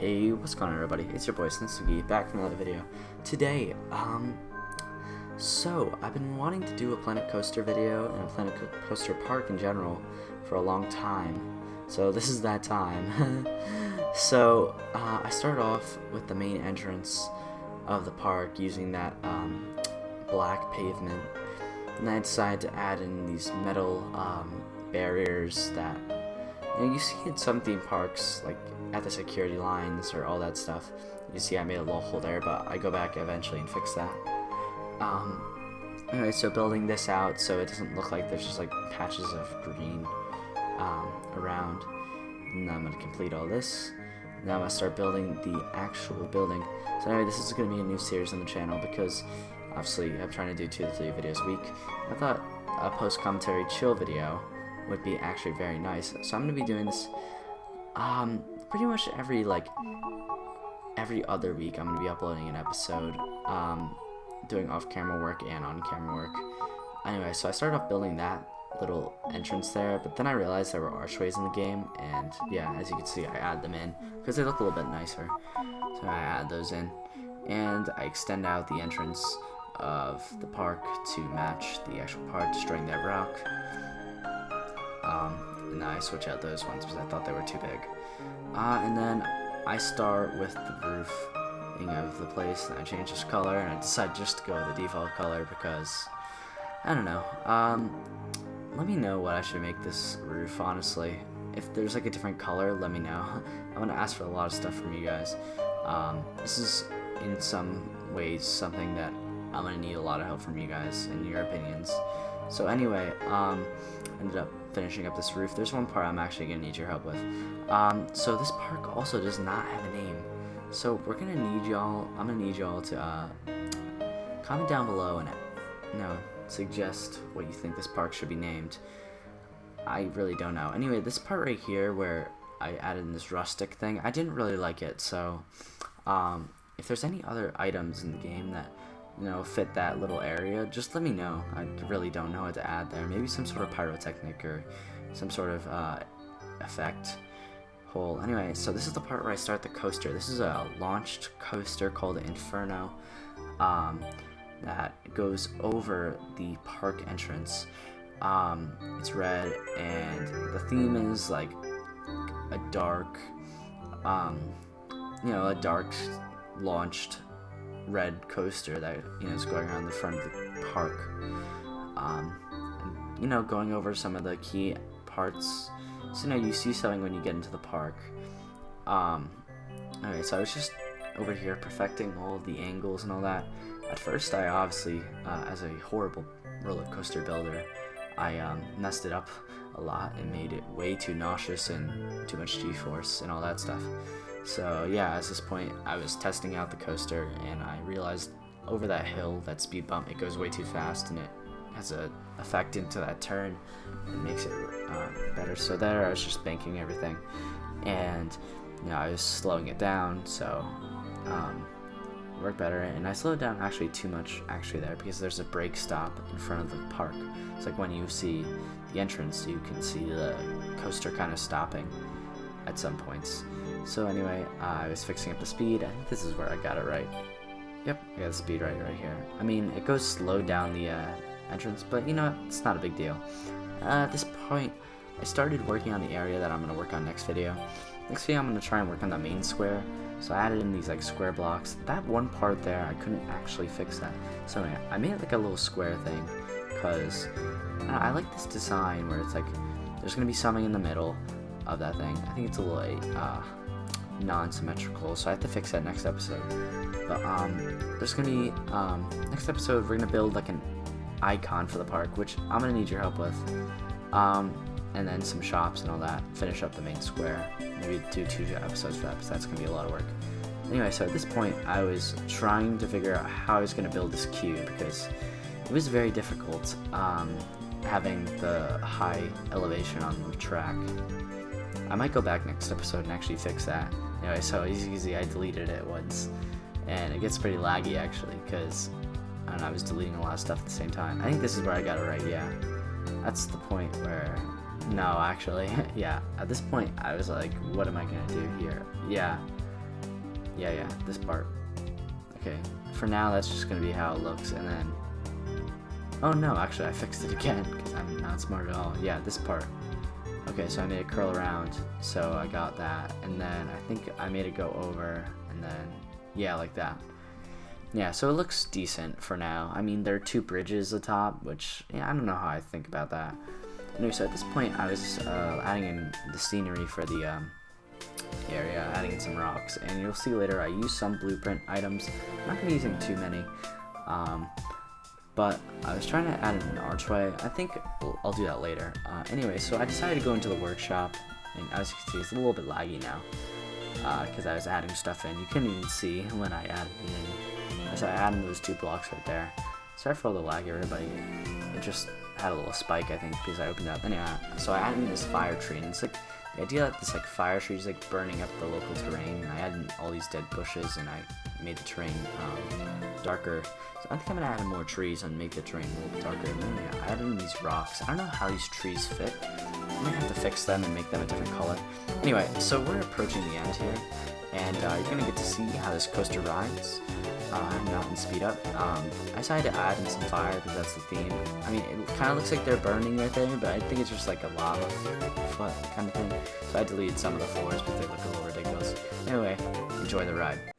Hey, what's going on, everybody? It's your boy Snitsugi, back from another video. Today, so I've been wanting to do a Planet Coaster video and a Planet Coaster park in general for a long time. So this is that time. So I started off with the main entrance of the park using that black pavement, and I decided to add in these metal barriers that you see in some theme parks, like at the security lines or all that stuff. You see I made a little hole there, but I go back eventually and fix that. Anyway, so building this out so it doesn't look like there's just like patches of green around. And I'm going to complete all this. Now I'm going to start building the actual building. So anyway, this is going to be a new series on the channel because obviously I'm trying to do 2 to 3 videos a week. I thought a post-commentary chill video would be actually very nice. So I'm going to be doing this pretty much every other week. I'm going to be uploading an episode, doing off-camera work and on-camera work. Anyway, so I started off building that little entrance there, but then I realized there were archways in the game, and yeah, as you can see, I add them in because they look a little bit nicer. So I add those in, and I extend out the entrance of the park to match the actual park, destroying that rock. And I switch out those ones because I thought they were too big. And then I start with the roof of the place, and I change its color, and I decide just to go with the default color because, I don't know. Let me know what I should make this roof, honestly. If there's like a different color, let me know. I'm gonna ask for a lot of stuff from you guys. This is in some ways something that I'm gonna need a lot of help from you guys and your opinions. So anyway, ended up finishing up this roof. There's one part I'm actually gonna need your help with. So this park also does not have a name. So I'm gonna need y'all to comment down below and suggest what you think this park should be named. I really don't know. Anyway, this part right here where I added in this rustic thing, I didn't really like it. So if there's any other items in the game that fit that little area, just let me know. I really don't know what to add there. Maybe some sort of pyrotechnic or some sort of effect hole. Anyway, so this is the part where I start the coaster. This is a launched coaster called Inferno that goes over the park entrance. It's red, and the theme is like a dark, a dark launched red coaster that is going around the front of the park, and going over some of the key parts. So you see something when you get into the park. Okay, so I was just over here perfecting all of the angles and all that. At first, I obviously, as a horrible roller coaster builder, I messed it up a lot and made it way too nauseous and too much G-force and all that stuff. So yeah, at this point, I was testing out the coaster, and I realized over that hill, that speed bump, it goes way too fast, and it has a effect into that turn and makes it better. So there, I was just banking everything, and I was slowing it down, so it worked better. And I slowed down actually too much there because there's a brake stop in front of the park. It's like when you see the entrance, you can see the coaster kind of stopping at some points. So anyway, I was fixing up the speed. I think this is where I got it right. Yep, I got the speed right here. I mean, it goes slow down the entrance, but it's not a big deal. At this point, I started working on the area that I'm going to work on next video. Next video, I'm going to try and work on the main square. So I added in these like square blocks. That one part there, I couldn't actually fix that. So anyway, I made like a little square thing because I like this design where it's like there's going to be something in the middle of that thing. I think it's a little non-symmetrical, so I have to fix that next episode. But there's gonna be next episode we're gonna build like an icon for the park, which I'm gonna need your help with, and then some shops and all that. Finish up the main square. Maybe do 2 episodes for that, because that's gonna be a lot of work. Anyway, so at this point I was trying to figure out how I was gonna build this cube because it was very difficult having the high elevation on the track. I might go back next episode and actually fix that. Anyway, so easy, I deleted it once, and it gets pretty laggy actually because I was deleting a lot of stuff at the same time. I think this is where I got it right. Yeah, that's the point where No, actually, yeah. At this point, I was like, what am I gonna do here? Yeah, Yeah, this part. Okay, for now that's just gonna be how it looks, and then, oh no, actually I fixed it again because I'm not smart at all. Yeah, this part. Okay, so I made it curl around, so I got that, and then I think I made it go over, and then, yeah, like that. Yeah, so it looks decent for now. I mean, there are 2 bridges atop, which, yeah, I don't know how I think about that. Anyway, so at this point, I was adding in the scenery for the area, adding in some rocks, and you'll see later I use some blueprint items. I'm not going to be using too many, but I was trying to add in an archway. I think I'll do that later. Anyway, so I decided to go into the workshop, and as you can see, it's a little bit laggy now, because I was adding stuff in. You couldn't even see when I added it in. So I added those 2 blocks right there. Sorry for all the lag, everybody. It just had a little spike, I think, because I opened it up. Anyway, so I added in this fire tree, and it's like, the idea that this like fire tree is like burning up the local terrain. I added in all these dead bushes, and I made the terrain darker. So I think I'm gonna add in more trees and make the terrain a little bit darker. And then I added in these rocks. I don't know how these trees fit. I might have to fix them and make them a different color. Anyway, so we're approaching the end here, and you're gonna get to see how this coaster rides. Not in speed up. I decided to add in some fire because that's the theme. I mean, it kind of looks like they're burning right there, but I think it's just like a lava foot kind of thing. So I deleted some of the floors because they look a little ridiculous. Anyway, enjoy the ride.